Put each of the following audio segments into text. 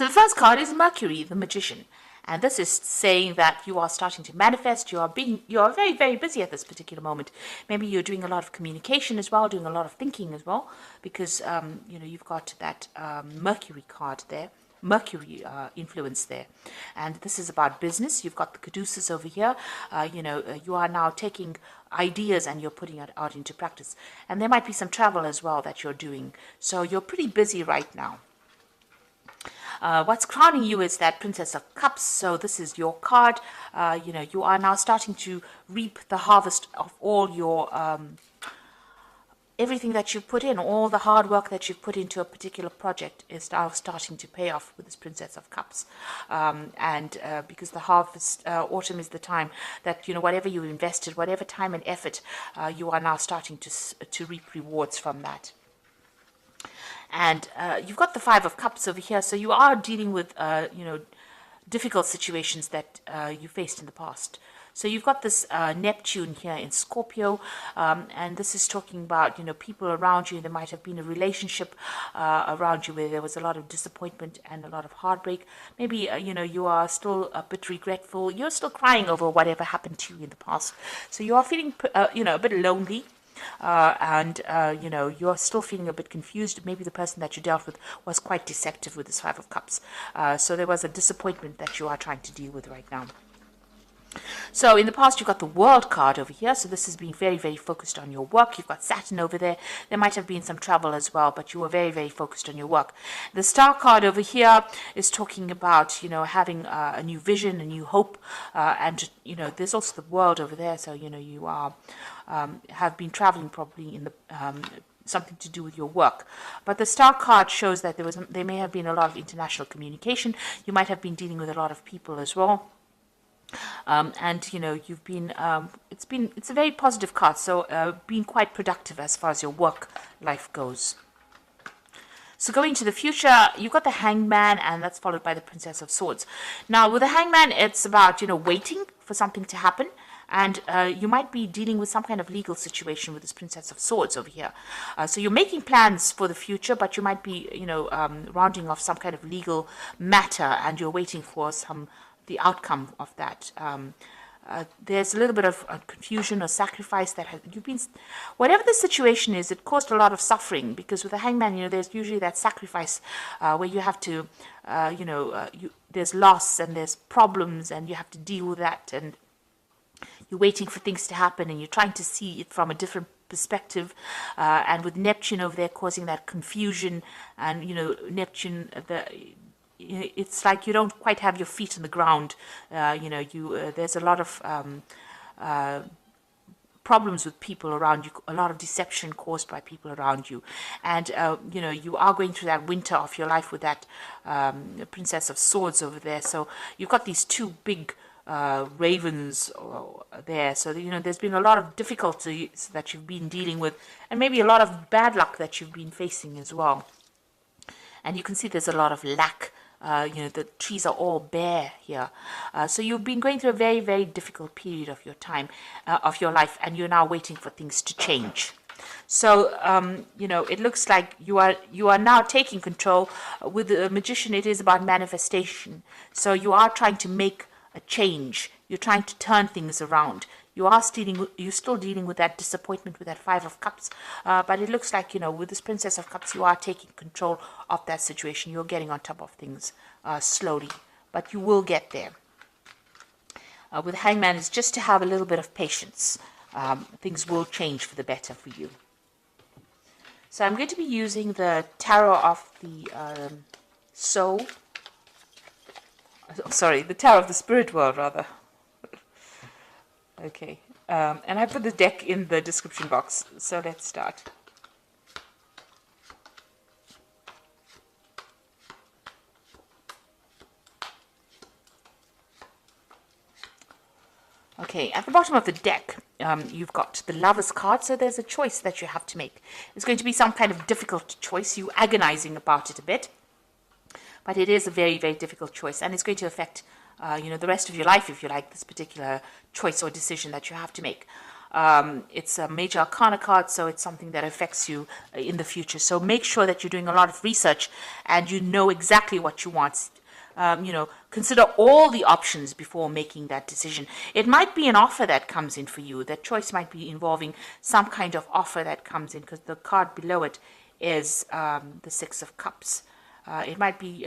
So the first card is Mercury, the Magician. And this is saying that you are starting to manifest. You are very, very busy at this particular moment. Maybe you're doing a lot of communication as well, doing a lot of thinking as well, because you've got that Mercury card there, Mercury influence there. And this is about business. You've got the Caduceus over here. You are now taking ideas and you're putting it out into practice. And there might be some travel as well that you're doing. So you're pretty busy right now. What's crowning you is that Princess of Cups. So this is your card. You are now starting to reap the harvest of all your everything that you put in, all the hard work that you've put into a particular project is now starting to pay off with this Princess of Cups. Because the harvest, autumn is the time that, whatever you invested, whatever time and effort, you are now starting to reap rewards from that. And you've got the Five of Cups over here, so you are dealing with, difficult situations that you faced in the past. So you've got this Neptune here in Scorpio, and this is talking about, people around you. There might have been a relationship around you where there was a lot of disappointment and a lot of heartbreak. Maybe, you are still a bit regretful. You're still crying over whatever happened to you in the past. So you are feeling, a bit lonely. You're still feeling a bit confused. Maybe the person that you dealt with was quite deceptive with this Five of Cups. So there was a disappointment that you are trying to deal with right now. So in the past, you've got the World card over here. So this is being very, very focused on your work. You've got Saturn over there. There might have been some travel as well, but you were very, very focused on your work. The Star card over here is talking about, having a new vision, a new hope. There's also the World over there. So, you are have been traveling probably in the something to do with your work. But the Star card shows that there may have been a lot of international communication. You might have been dealing with a lot of people as well. You've been it's a very positive card, so being quite productive as far as your work life goes. So going to the future, you've got the Hangman, and that's followed by the Princess of Swords. Now with the Hangman, it's about waiting for something to happen, and you might be dealing with some kind of legal situation with this Princess of Swords over here. So you're making plans for the future, but you might be rounding off some kind of legal matter, and you're waiting for the outcome of that. There's a little bit of confusion or sacrifice that you've been, whatever the situation is, it caused a lot of suffering, because with the Hangman, there's usually that sacrifice where you have to, there's loss and there's problems and you have to deal with that, and you're waiting for things to happen and you're trying to see it from a different perspective, and with Neptune over there causing that confusion, and Neptune, it's like you don't quite have your feet on the ground. There's a lot of problems with people around you, a lot of deception caused by people around you, and you are going through that winter of your life with that Princess of Swords over there. So you've got these two big ravens there, so there's been a lot of difficulties that you've been dealing with, and maybe a lot of bad luck that you've been facing as well. And you can see there's a lot of lack. The trees are all bare here. So you've been going through a very, very difficult period of your time, of your life, and you're now waiting for things to change. So, it looks like you are now taking control. With the Magician, it is about manifestation. So you are trying to make a change. You're trying to turn things around. You're still dealing with that disappointment with that Five of Cups, but it looks like, with this Princess of Cups, you are taking control of that situation. You're getting on top of things slowly, but you will get there. With Hangman, it's just to have a little bit of patience. Things will change for the better for you. So I'm going to be using the Tarot of the Soul. Sorry, the Tarot of the Spirit World, rather. Okay, and I put the deck in the description box, so let's start. Okay, at the bottom of the deck, you've got the Lover's card, so there's a choice that you have to make. It's going to be some kind of difficult choice. You're agonizing about it a bit, but it is a very, very difficult choice, and it's going to affect the rest of your life, if you like, this particular choice or decision that you have to make. It's a major arcana card, so it's something that affects you in the future. So make sure that you're doing a lot of research and you know exactly what you want. Consider all the options before making that decision. It might be an offer that comes in for you. That choice might be involving some kind of offer that comes in, because the card below it is the Six of Cups. It might be,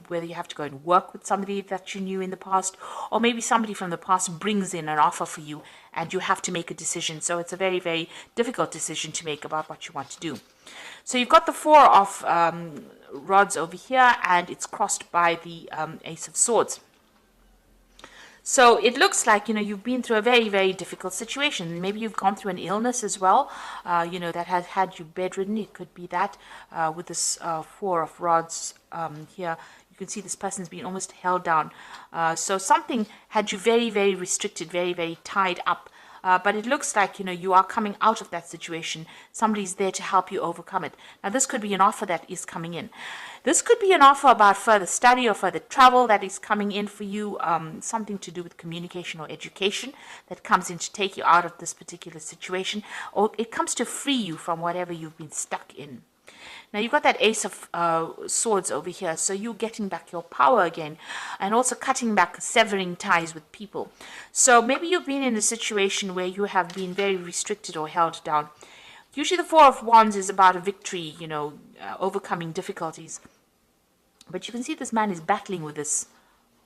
whether you have to go and work with somebody that you knew in the past, or maybe somebody from the past brings in an offer for you and you have to make a decision. So it's a very, very difficult decision to make about what you want to do. So you've got the Four of Rods over here, and it's crossed by the Ace of Swords. So it looks like, you've been through a very, very difficult situation. Maybe you've gone through an illness as well, that has had you bedridden. It could be that with this Four of Rods here. You can see this person's been almost held down. So something had you very, very restricted, very, very tied up. But it looks like, you are coming out of that situation. Somebody's there to help you overcome it. Now, this could be an offer that is coming in. This could be an offer about further study or further travel that is coming in for you, something to do with communication or education that comes in to take you out of this particular situation, or it comes to free you from whatever you've been stuck in. Now, you've got that Ace of Swords over here, so you're getting back your power again, and also cutting back, severing ties with people. So maybe you've been in a situation where you have been very restricted or held down. Usually the Four of Wands is about a victory, overcoming difficulties. But you can see this man is battling with this,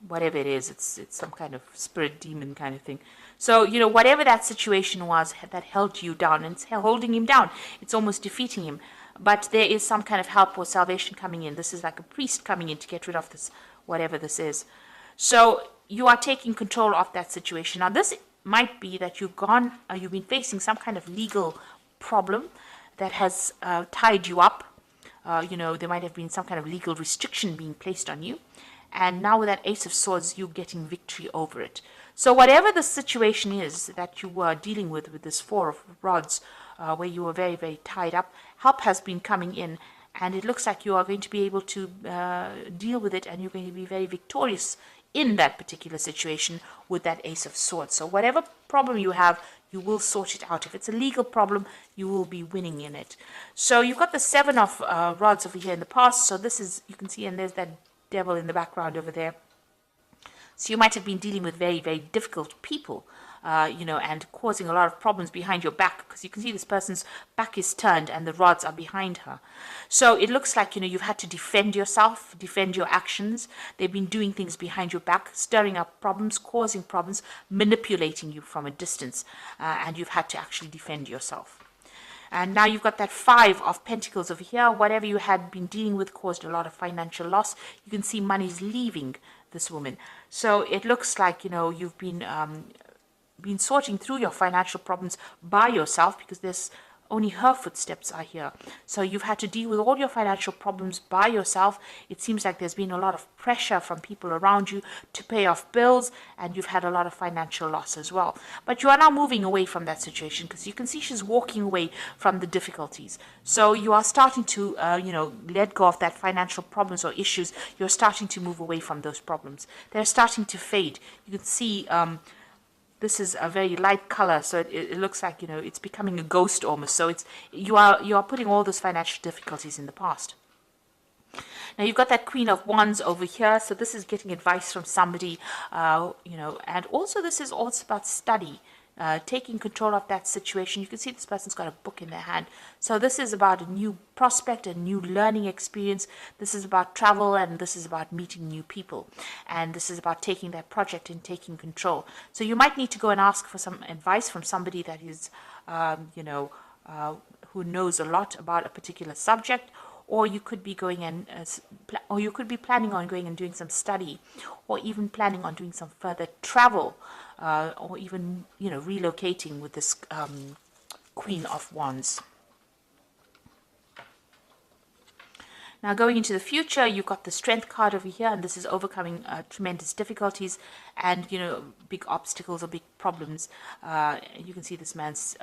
whatever it is. It's some kind of spirit demon kind of thing. So, whatever that situation was that held you down, and it's holding him down, it's almost defeating him. But there is some kind of help or salvation coming in. This is like a priest coming in to get rid of this, whatever this is. So you are taking control of that situation. Now, this might be that you've been facing some kind of legal problem that has tied you up. There might have been some kind of legal restriction being placed on you. And now with that Ace of Swords, you're getting victory over it. So whatever the situation is that you were dealing with this Four of Rods, where you were very, very tied up, help has been coming in. And it looks like you are going to be able to deal with it, and you're going to be very victorious in that particular situation with that Ace of Swords. So whatever problem you have, you will sort it out. If it's a legal problem, you will be winning in it. So you've got the Seven of Rods over here in the past. So this is, you can see, and there's that devil in the background over there. So you might have been dealing with very, very difficult people, and causing a lot of problems behind your back, because you can see this person's back is turned and the rods are behind her. So it looks like, you've had to defend yourself, defend your actions. They've been doing things behind your back, stirring up problems, causing problems, manipulating you from a distance, and you've had to actually defend yourself. And now you've got that Five of Pentacles over here. Whatever you had been dealing with caused a lot of financial loss. You can see money's leaving this woman. So it looks like, you've been sorting through your financial problems by yourself, because there's only her footsteps are here. So you've had to deal with all your financial problems by yourself. It seems like there's been a lot of pressure from people around you to pay off bills, and you've had a lot of financial loss as well. But you are now moving away from that situation, because you can see she's walking away from the difficulties. So you are starting to, let go of that financial problems or issues. You're starting to move away from those problems. They're starting to fade. You can see this is a very light color, so it looks like, it's becoming a ghost almost. So you are putting all those financial difficulties in the past. Now you've got that Queen of Wands over here, so this is getting advice from somebody, and also this is also about study. Taking control of that situation. You can see this person's got a book in their hand. So this is about a new prospect, a new learning experience. This is about travel, and this is about meeting new people. And this is about taking that project and taking control. So you might need to go and ask for some advice from somebody that is, who knows a lot about a particular subject. Or you could be going and, or you could be planning on going and doing some study, or even planning on doing some further travel, or even, relocating with this Queen of Wands. Now, going into the future, you've got the Strength card over here, and this is overcoming tremendous difficulties and, big obstacles or big problems. You can see this man's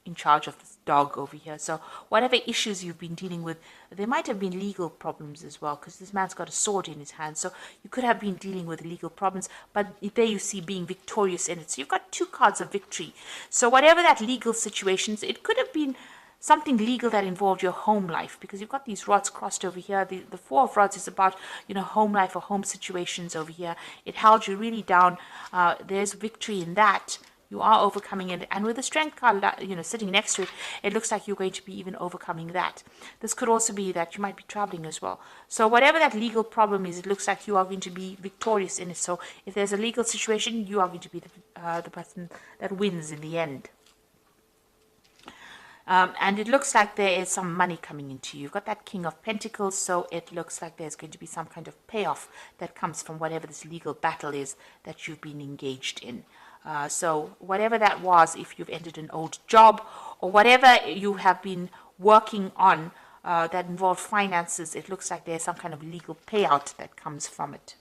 in charge of this dog over here. So whatever issues you've been dealing with, there might have been legal problems as well, because this man's got a sword in his hand. So you could have been dealing with legal problems, but there you see being victorious in it. So you've got 2 cards of victory. So whatever that legal situations, it could have been something legal that involved your home life, because you've got these rods crossed over here. The 4 of rods is about, home life or home situations over here. It held you really down. There's victory in that. You are overcoming it, and with the strength card, sitting next to it, it looks like you're going to be even overcoming that. This could also be that you might be traveling as well. So whatever that legal problem is, it looks like you are going to be victorious in it. So if there's a legal situation, you are going to be the person that wins in the end. And it looks like there is some money coming into you. You've got that King of Pentacles, so it looks like there's going to be some kind of payoff that comes from whatever this legal battle is that you've been engaged in. So whatever that was, if you've ended an old job or whatever you have been working on that involved finances, it looks like there's some kind of legal payout that comes from it.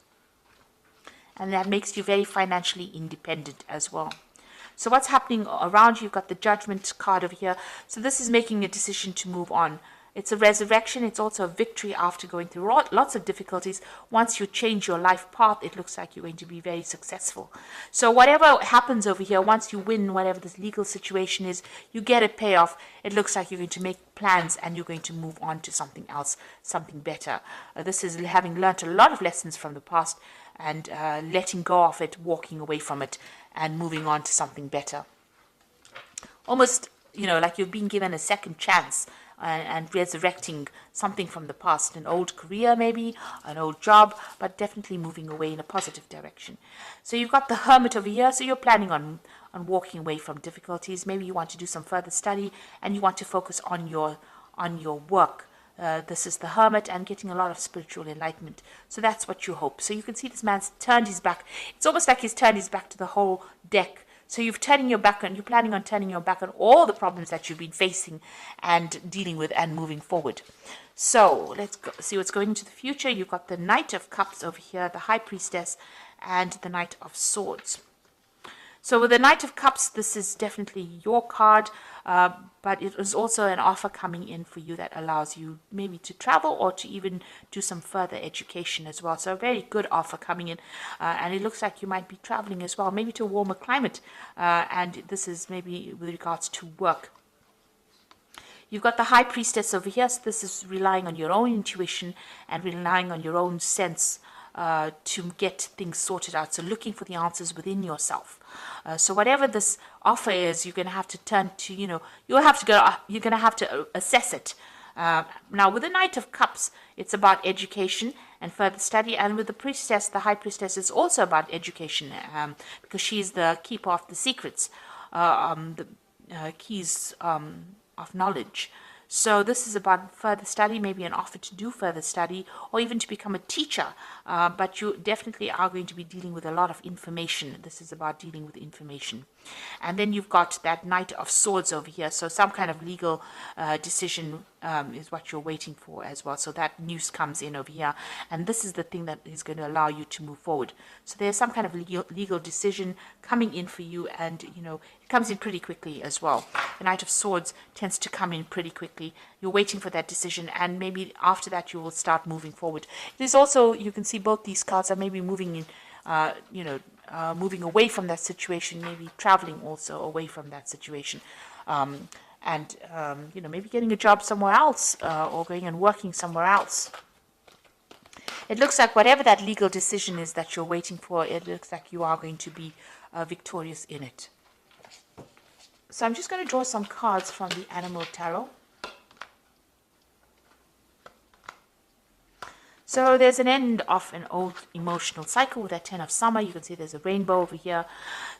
And that makes you very financially independent as well. So what's happening around you? You've got the Judgment card over here. So this is making a decision to move on. It's a resurrection. It's also a victory after going through lots of difficulties. Once you change your life path, it looks like you're going to be very successful. So whatever happens over here, once you win whatever this legal situation is, you get a payoff. It looks like you're going to make plans and you're going to move on to something else, something better. This is having learned a lot of lessons from the past and letting go of it, walking away from it, and moving on to something better. Almost, like you've been given a second chance and resurrecting something from the past, an old career maybe, an old job, but definitely moving away in a positive direction. So you've got the Hermit over here, so you're planning on walking away from difficulties. Maybe you want to do some further study and you want to focus on your work. This is the Hermit and getting a lot of spiritual enlightenment. So that's what you hope. So you can see this man's turned his back. It's almost like he's turned his back to the whole deck. So you're planning on turning your back on all the problems that you've been facing and dealing with and moving forward. So let's see what's going into the future. You've got the Knight of Cups over here, the High Priestess, and the Knight of Swords. So with the Knight of Cups, this is definitely your card, but it is also an offer coming in for you that allows you maybe to travel or to even do some further education as well. So a very good offer coming in, and it looks like you might be traveling as well, maybe to a warmer climate, and this is maybe with regards to work. You've got the High Priestess over here, so this is relying on your own intuition and relying on your own sense to get things sorted out. So looking for the answers within yourself. So whatever this offer is, you're going to have to turn to, you're going to have to assess it. Now with the Knight of Cups, it's about education and further study. And with the Priestess, the High Priestess, is also about education because she's the keeper of the secrets, the keys of knowledge. So this is about further study, maybe an offer to do further study or even to become a teacher. But you definitely are going to be dealing with a lot of information. This is about dealing with information. And then you've got that Knight of Swords over here. So some kind of legal decision is what you're waiting for as well. So that news comes in over here. And this is the thing that is going to allow you to move forward. So there's some kind of legal decision coming in for you. And, it comes in pretty quickly as well. The Knight of Swords tends to come in pretty quickly. You're waiting for that decision. And maybe after that, you will start moving forward. It is also, you can see both these cards are maybe moving in, moving away from that situation, maybe traveling also away from that situation. Maybe getting a job somewhere else or going and working somewhere else. It looks like whatever that legal decision is that you're waiting for, it looks like you are going to be victorious in it. So I'm just going to draw some cards from the Animal Tarot. So there's an end of an old emotional cycle with that 10 of Summer. You can see there's a rainbow over here.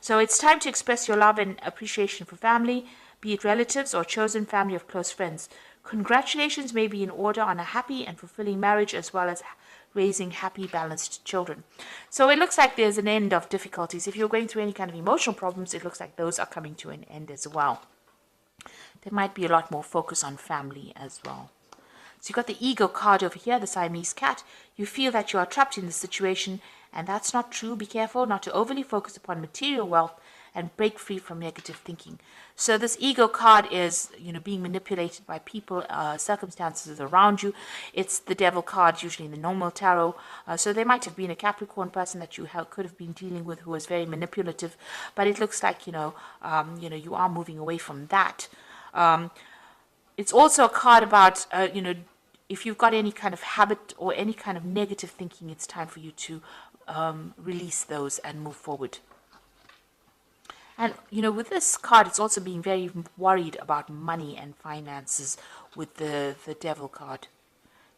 So it's time to express your love and appreciation for family, be it relatives or chosen family of close friends. Congratulations may be in order on a happy and fulfilling marriage as well as raising happy, balanced children. So it looks like there's an end of difficulties. If you're going through any kind of emotional problems, it looks like those are coming to an end as well. There might be a lot more focus on family as well. So you've got the Ego card over here, the Siamese cat. You feel that you are trapped in this situation, and that's not true. Be careful not to overly focus upon material wealth and break free from negative thinking. So this ego card is, being manipulated by people, circumstances around you. It's the devil card, usually in the normal tarot. So there might have been a Capricorn person that you could have been dealing with who was very manipulative, but it looks like, you are moving away from that. It's also a card about, if you've got any kind of habit or any kind of negative thinking, it's time for you to release those and move forward. And, with this card, it's also being very worried about money and finances with the devil card,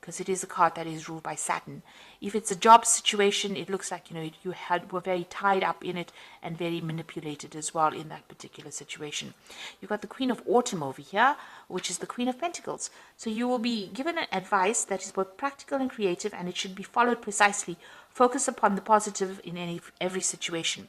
because it is a card that is ruled by Saturn. If it's a job situation, it looks like, you were very tied up in it and very manipulated as well in that particular situation. You've got the Queen of Autumn over here, which is the Queen of Pentacles. So you will be given an advice that is both practical and creative, and it should be followed precisely. Focus upon the positive in every situation.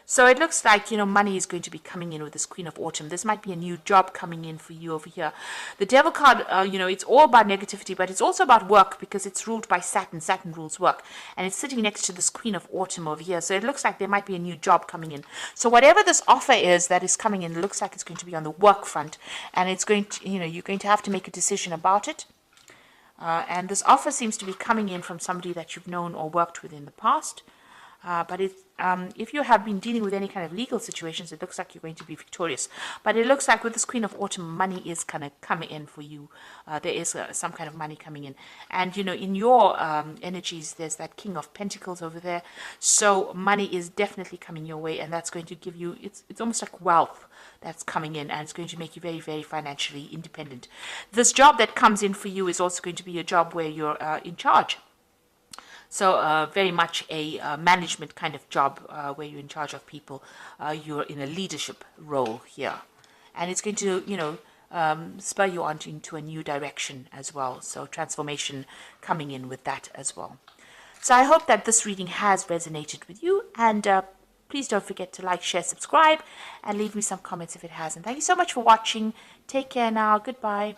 So it looks like, money is going to be coming in with this Queen of Autumn. This might be a new job coming in for you over here. The Devil card, it's all about negativity, but it's also about work, because it's ruled by Saturn. Saturn rules work. And it's sitting next to this Queen of Autumn over here. So it looks like there might be a new job coming in. So whatever this offer is that is coming in, it looks like it's going to be on the work front. And it's going to, you're going to have to make a decision about it. And this offer seems to be coming in from somebody that you've known or worked with in the past. But if you have been dealing with any kind of legal situations, it looks like you're going to be victorious. But it looks like with this Queen of Autumn, money is kind of coming in for you. There is some kind of money coming in. And, in your energies, there's that King of Pentacles over there. So money is definitely coming your way, and that's going to give you, it's almost like wealth that's coming in, and it's going to make you very, very financially independent. This job that comes in for you is also going to be a job where you're in charge. So very much a management kind of job where you're in charge of people. You're in a leadership role here. And it's going to, spur you on into a new direction as well. So transformation coming in with that as well. So I hope that this reading has resonated with you. And please don't forget to like, share, subscribe, and leave me some comments if it hasn't. Thank you so much for watching. Take care now. Goodbye.